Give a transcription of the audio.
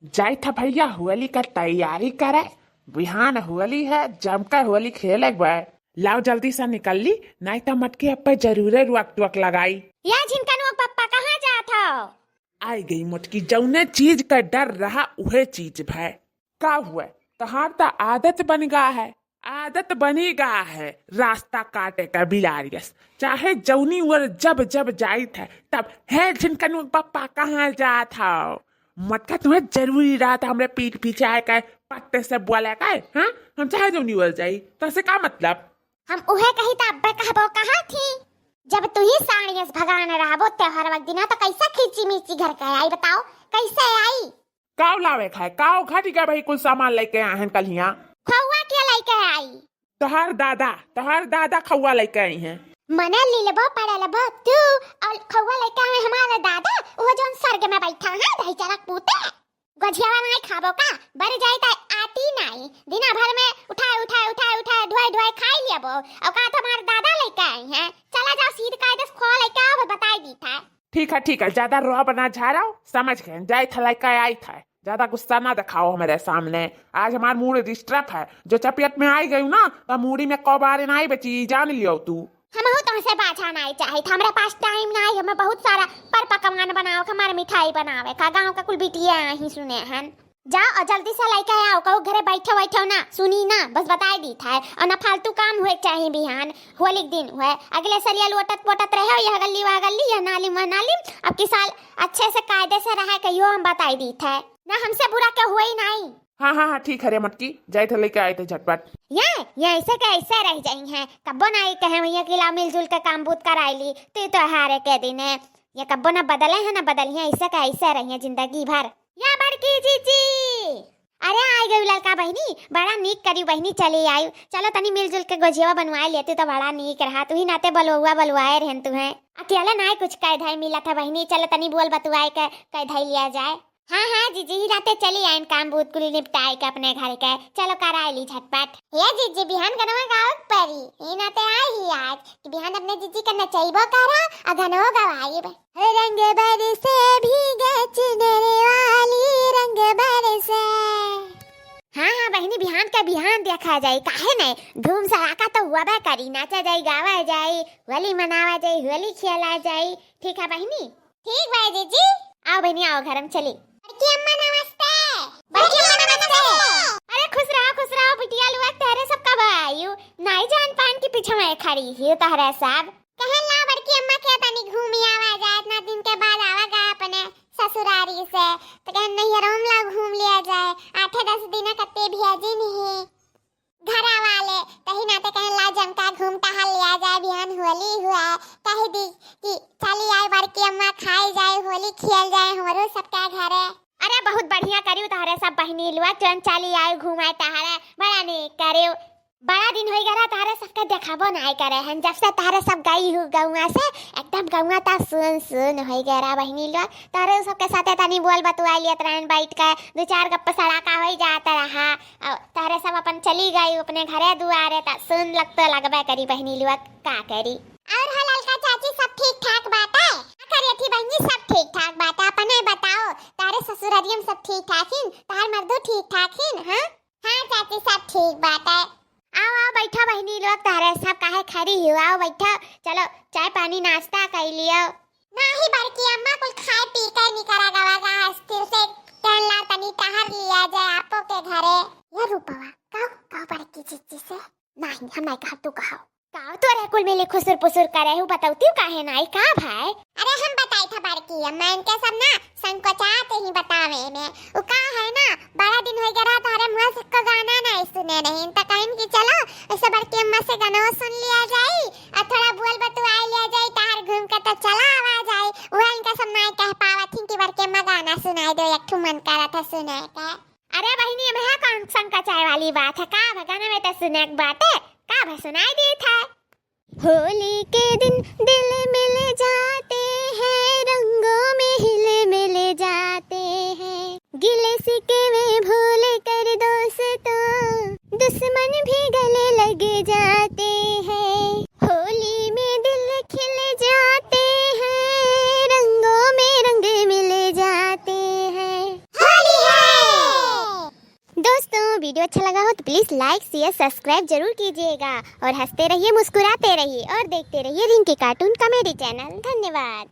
जाई था भैया होली का तैयारी करे। बिहान होली है, जमकर होली खेले बे। लाओ जल्दी से निकल ली, नहीं तो मटके अब पे जरूरे रुक टुक लगाई। या झिनकनुआ पप्पा कहाँ जात हो? आई गई मुटकी, जौने चीज का डर रहा उहे चीज भय। का हुआ तहार तो आदत बन गया है, आदत बनी गया है रास्ता काटे का बिलारियस। चाहे जौनी वर जब जब जाई थे तब है झिनकनुआ पप्पा कहाँ जात हो। मटका तुम्हें जरूरी रहा था हमरे पीठ पीछे आए का पत्ते से बोले का। हाँ, हम चाहे जौनी वर जाई तो से का मतलब। हम उहे कही त अब्बे कहबो कहाँ थी? जब तू ही साड़ियस भगान रहबो त्योहार वक्त दिना तो कैसा खींची मीची घर के आई बताओ, कैसे आई? काव लावे खाए, काव घट गया भाई, कुछ सामान लेके आए हैं कल यहाँ। खौआ के लेके आई? तोहार दादा खौआ लेके आई हैं। मने ले लेबो पड़ा लेबो तू और खौआ लेके आए हमारा दादा, वो जोन स्वर्ग में बैठा है दही चरक पूते। गझियावा नहीं खाबो का? बर जाई त आती नहीं, दिना भर में उठाए धोए खाई लेबो। और का तुम्हारे दादा लेके आई हैं? चला जाओ सीध कायदे खो लेके आओ, बताई दी था। ठीक है, ज्यादा रोब ना झाड़ो, समझ गए। जाए था लेके आई था, ज्यादा गुस्सा ना दिखाओ हमारे सामने। आज हमारा मूड डिस्टर्ब है, जो चपियत में आई गई ना तो मूडी में कबारे नहीं बची, जान लियो तू। हम हो तुमसे बाछा नहीं चाहिए, हमारे पास टाइम नहीं, हमें बहुत सारा पर पकवान बनाओ, हमारे मिठाई बनावे का गांव का कुल बिटिया ही सुने हैं। जाओ और जल्दी से लेके आओ, कहो घरे बैठो ना, सुनी ना, बस बताई दी था। और ना फालतू काम हुए चाहिए, बिहान होली के दिन हुए, अगले साल लोटत पोटत रहे, यह गली वह गली, यह नाली वह नाली। अब की साल अच्छे से कायदे से रहे कहियो, हम बताई दी था ना, हमसे बुरा क्या हुआ ही नहीं। हाँ ठीक है रे मटकी, जाए थे लेके आए थे झटपट। ये ऐसे कैसे रह जाई हैं, कब्बो नहीं कहे भैया किला मिलजुल के काम बूत कराईली तो हारे के दिन है। ये कब्बो ना बदले है ना बदली है, ऐसे कैसे रही है जिंदगी भर। या बड़की जीजी, अरे आई गई लड़का बहनी, बड़ा नीक करी बहनी, चली आई। चलो तनी मिलजुल के गोजिया बनवाए लेते तो बड़ा नीक रहा। तू ही नाते बलवाए रहन तुम्हें, अकेले नहीं कुछ कह धाई मिला था बहनी। चलो तनी बोल बतुआए के कह धाई लिया जाए। हाँ जीजी ही राते चली आइन, काम बूत कुली निपटाए के अपने घर के। चलो कराए ली झटपट। ये जीजी बिहान गनवा गावत परी, ई नाते आई ही आज कि बिहान अपने जीजी का नचैबो करा आ गनवा गवाई। रंग बरसे भीगे चुनरी वाली, रंग बरसे। हाँ बहनी, बिहान का बिहान देखा जाए, काहे नहीं धूम सड़ाका तो हुआ बा करी, नाचा जाए, गावा जाए, होली मनावा जाए, होली खेला जाए। ठीक है बहनी? ठीक भाई जीजी। आओ बहनी आओ, घर में चली। बड़की अम्मा नमस्ते। बड़की अम्मा नमस्ते। अरे खुश रहो बिटिया लुआ, तेरे सब कब आयु? नहीं जान पान के पीछे मैं खड़ी ही तहरे सब। कहला बड़की अम्मा के तनी घूमी आवा जाए, इतना दिन के बाद आवा गा अपने ससुरारी से, तो कहन नहीं रोमला घूम लिया जाए। 8-10 दिन कत्ते भेजी नहीं घरा वाले, तही नाते कहन ला जमका घूम टहल लिया जाए। बिहान होली हुआ कह दी कि चली आई बड़की अम्मा, खाई जाए, होली खेल जाए हमरो सबका घरे। अरे बहुत बढ़िया करियो तहरे सब बहनी लुआ, तुरंत चली आई घुमाए तहरे, बड़ा नीक करियो। बड़ा दिन हो गया तहरे सबके देखाबो नहीं करे हैं, जब से तहरे सब गई हूँ गौवा से, एकदम गौवा ता सुन हो गया बहनी लोग। तहरे सबके साथे तनी बोल बतुआ लिया तरन, बैठ के 2-4 गप्पा सड़ाका हो जाता रहा। और तहरे सब अपन चली गई अपने घरे दुआरे, ता सुन लगते लगबे करी बहनी लोग का करी। और हलाल का चाची सब ठीक ठाक बात है? करे थी बहनी सब ठीक ठाक बात है, अपने बताओ तारे ससुरारियम सब ठीक ठाक हिन, तार मर्दो ठीक ठाक हिन? हाँ चाची सब ठीक बात है। आओ बैठा बहनी लोग, तारे सब काहे खड़ी हो, आओ बैठा, चलो चाय पानी नाश्ता कर लियो। नहीं बड़की अम्मा कुल खाए पी कर निकरा गवागा, स्थिर से कहला तनी टहर लिया जाए आपो के घरे। ये रूपवा काओ बड़की जीजी से? नहीं हम नहीं कहा, तू कहो काओ तोरे कुल मिले खुसुर पुसुर करे हूँ, बताऊती काहे नहीं का भाई? अरे हम बताई था बड़की अम्मा, इनके सब ना संकोचाते ही बतावे में। वो का है ना, बड़ा दिन हो गया तारे मुंह से को गाना नहीं सुने नहीं, तो कहीं कि चलो ऐसे बड़की अम्मा से गाना सुन लिया जाए और थोड़ा बोल बतुआ लिया जाए, तार घूम के तो चला आवा जाए। वो इनका सब नहीं कह पावा थी कि बड़की अम्मा गाना सुनाई दो, एक ठू मन करा था सुने का। अरे बहनी अब है कौन संकोचाए वाली बात है, का भगाना में तो सुने की बात है, का भा सुनाई दी था। होली के दिन दिल मिल जाते हैं, रंगों में हिल मिल जाते हैं, गिले शिकवे भूल कर दोस्तों, दुश्मन भी गले लग जाते हैं। होली में दिल खिल जाते हैं, रंगों में रंग मिल जाते हैं। होली है दोस्तों वीडियो अच्छा लगा हो तो प्लीज़ लाइक शेयर सब्सक्राइब जरूर कीजिएगा और हंसते रहिए मुस्कुराते रहिए और देखते रहिए रिंकी कार्टून कॉमेडी चैनल। धन्यवाद।